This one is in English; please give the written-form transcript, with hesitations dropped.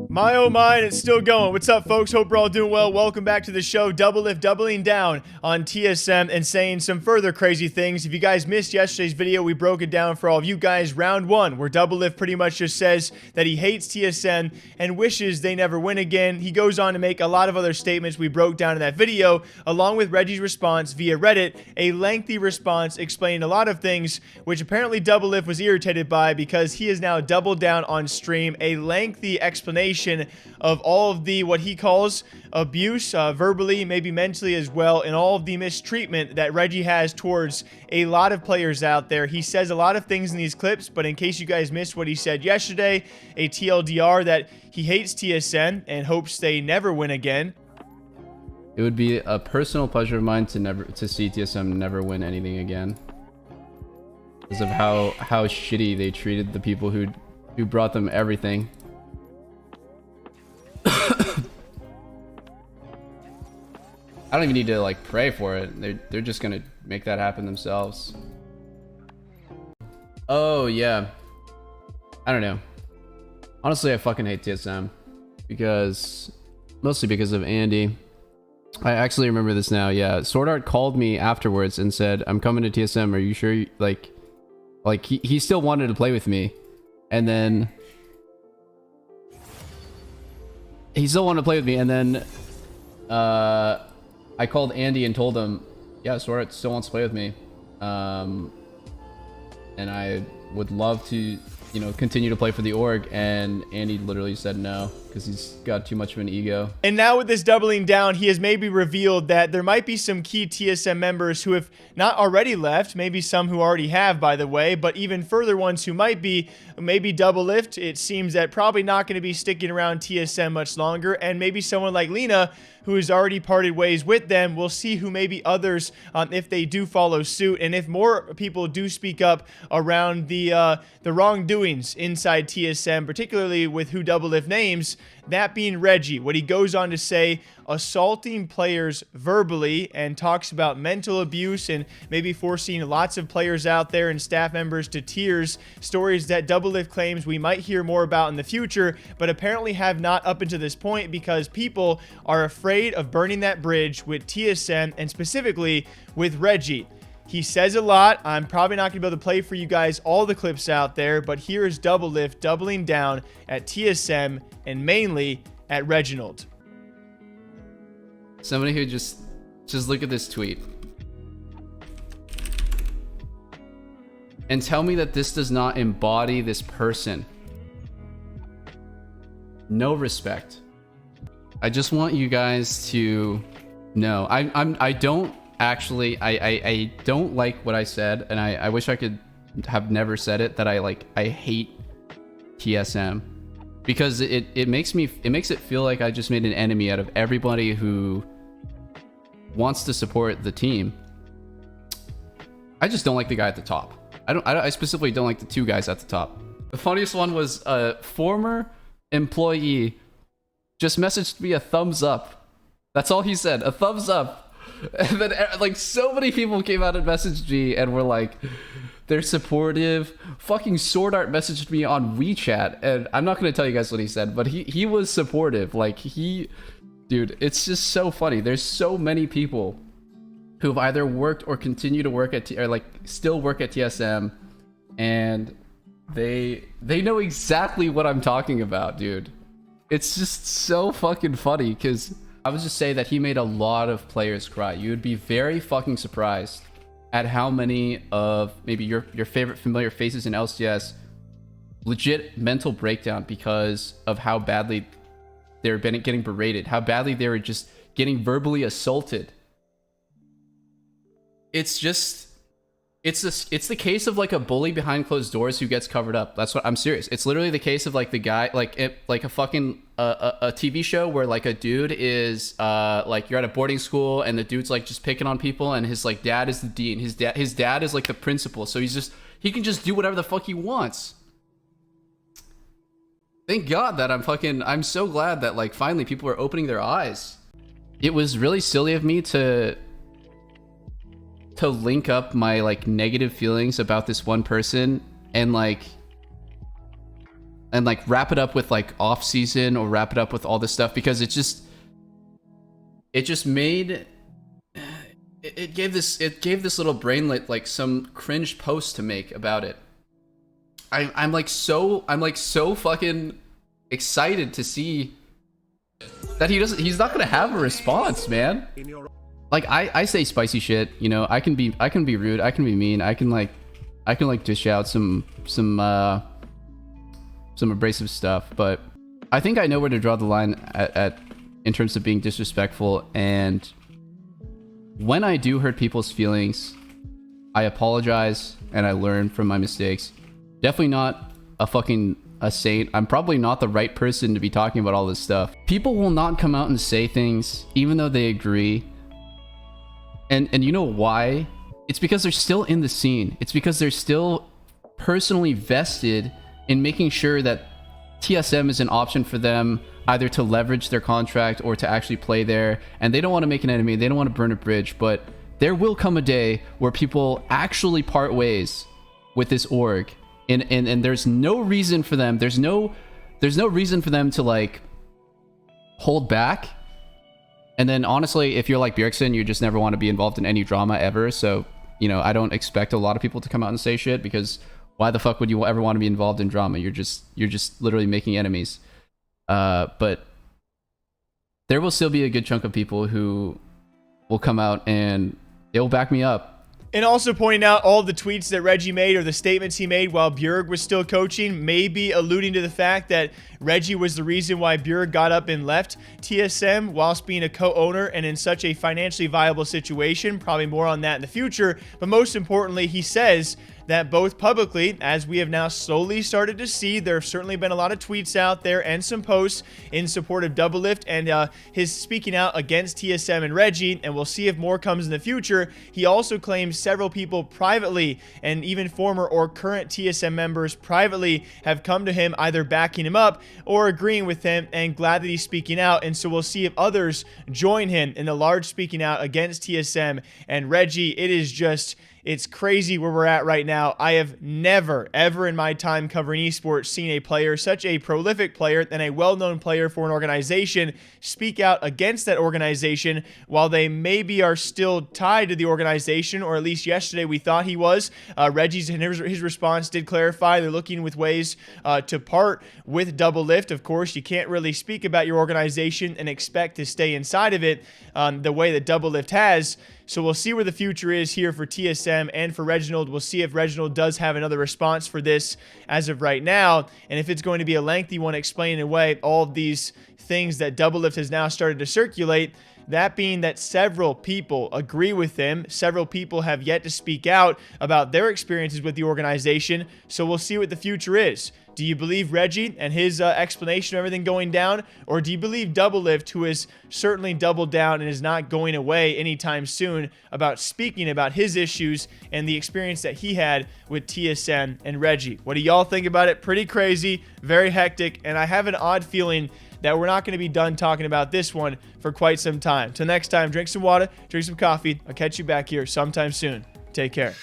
My oh my, it's still going. What's up, folks? Hope we're all doing well. Welcome back to the show. Doublelift doubling down on TSM and saying some further crazy things. If you guys missed yesterday's video, we broke it down for all of you guys. Round one, where Doublelift pretty much just says that he hates TSM and wishes they never win again. He goes on to make a lot of other statements we broke down in that video, along with Reggie's response via Reddit, a lengthy response explaining a lot of things, which apparently Doublelift was irritated by because he has now doubled down on stream, a lengthy explanation of all of the what he calls abuse, verbally, maybe mentally as well, and all of the mistreatment that Reggie has towards a lot of players out there. He says a lot of things in these clips, but in case you guys missed what he said yesterday, a TLDR that he hates TSM and hopes they never win again. It would be a personal pleasure of mine to see TSM never win anything again, because of how shitty they treated the people who brought them everything. I don't even need to like pray for it. They're just gonna make that happen themselves. Oh yeah, I don't know. Honestly, I fucking hate TSM mostly because of Andy. I actually remember this now. Yeah, Sword Art called me afterwards and said, "I'm coming to TSM. Are you sure?" Like he still wanted to play with me, and then he still wanted to play with me, and then I called Andy and told him, yeah, Sword Art still wants to play with me, and I would love to, you know, continue to play for the org. And Andy literally said no because he's got too much of an ego. And now with this doubling down, he has maybe revealed that there might be some key TSM members who have not already left, maybe some who already have, by the way, but even further ones who might be, maybe Doublelift. It seems that probably not going to be sticking around TSM much longer, and maybe someone like Lena, who has already parted ways with them. We'll see who maybe others, if they do follow suit, and if more people do speak up around the wrongdoings inside TSM, particularly with who Doublelift names, that being Reggie. What he goes on to say, assaulting players verbally, and talks about mental abuse and maybe forcing lots of players out there and staff members to tears, stories that Doublelift claims we might hear more about in the future, but apparently have not up until this point because people are afraid of burning that bridge with TSM and specifically with Reggie. He says a lot. I'm probably not going to be able to play for you guys all the clips out there, but here is Doublelift doubling down at TSM and mainly at Reginald. Somebody who just look at this tweet and tell me that this does not embody this person. No respect. I just want you guys to know. I don't actually, I don't like what I said, and I wish I could have never said it, that I hate TSM, because it makes it feel like I just made an enemy out of everybody who wants to support the team. I just don't like the guy at the top. I specifically don't like the two guys at the top. The funniest one was a former employee just messaged me a thumbs up. That's all he said, a thumbs up. And then like so many people came out and messaged me and were like, they're supportive. Fucking Sword Art messaged me on WeChat, and I'm not gonna tell you guys what he said, but he was supportive. Like dude, it's just so funny. There's so many people who've either worked or continue to work at or like still work at TSM, and they know exactly what I'm talking about, dude. It's just so fucking funny, because I would just say that he made a lot of players cry. You would be very fucking surprised at how many of maybe your favorite familiar faces in LCS legit mental breakdown because of how badly they're getting berated, how badly they were just getting verbally assaulted. It's just, it's the case of like a bully behind closed doors who gets covered up. That's what I'm serious. It's literally the case of like the guy, like a fucking a TV show where like a dude is like you're at a boarding school and the dude's like just picking on people, and his like dad is the dean. His dad is like the principal, so he can just do whatever the fuck he wants. Thank God that I'm so glad that like finally people are opening their eyes. It was really silly of me to link up my like negative feelings about this one person and like and like wrap it up with like off season, or wrap it up with all this stuff, because it just made it gave this little brainlet like some cringe post to make about it. I'm like so fucking excited to see that he's not gonna have a response, man. Like I say spicy shit, you know. I can be rude, I can be mean, I can like dish out some abrasive stuff, but I think I know where to draw the line at in terms of being disrespectful. And when I do hurt people's feelings, I apologize and I learn from my mistakes. Definitely not a saint. I'm probably not the right person to be talking about all this stuff. People will not come out and say things even though they agree. And you know why? It's because they're still in the scene. It's because they're still personally vested in making sure that TSM is an option for them, either to leverage their contract or to actually play there. And they don't want to make an enemy. They don't want to burn a bridge. But there will come a day where people actually part ways with this org. And there's no reason for them. There's no reason for them to like hold back. And then honestly, if you're like Bjergsen, you just never want to be involved in any drama ever. So, you know, I don't expect a lot of people to come out and say shit, because why the fuck would you ever want to be involved in drama? You're just literally making enemies. But there will still be a good chunk of people who will come out and they will back me up. And also pointing out all the tweets that Reggie made, or the statements he made while Bjerg was still coaching, maybe alluding to the fact that Reggie was the reason why Bjerg got up and left TSM whilst being a co-owner and in such a financially viable situation. Probably more on that in the future. But most importantly, he says that both publicly, as we have now slowly started to see, there have certainly been a lot of tweets out there and some posts in support of Doublelift and his speaking out against TSM and Reggie, and we'll see if more comes in the future. He also claims several people privately, and even former or current TSM members privately, have come to him either backing him up or agreeing with him and glad that he's speaking out. And so we'll see if others join him in the large speaking out against TSM and Reggie. It's crazy where we're at right now. I have never, ever in my time covering esports seen a player, such a prolific player and a well-known player for an organization, speak out against that organization while they maybe are still tied to the organization, or at least yesterday we thought he was. Reggie's and his response did clarify they're looking with ways to part with Doublelift. Of course, you can't really speak about your organization and expect to stay inside of it the way that Doublelift has. So we'll see where the future is here for TSM and for Reginald. We'll see if Reginald does have another response for this as of right now, and if it's going to be a lengthy one explaining away all of these things that Doublelift has now started to circulate. That being that several people agree with him, several people have yet to speak out about their experiences with the organization, so we'll see what the future is. Do you believe Reggie and his explanation of everything going down, or do you believe Doublelift, who has certainly doubled down and is not going away anytime soon, about speaking about his issues and the experience that he had with TSM and Reggie? What do y'all think about it? Pretty crazy, very hectic, and I have an odd feeling that we're not going to be done talking about this one for quite some time. Till next time, drink some water, drink some coffee. I'll catch you back here sometime soon. Take care.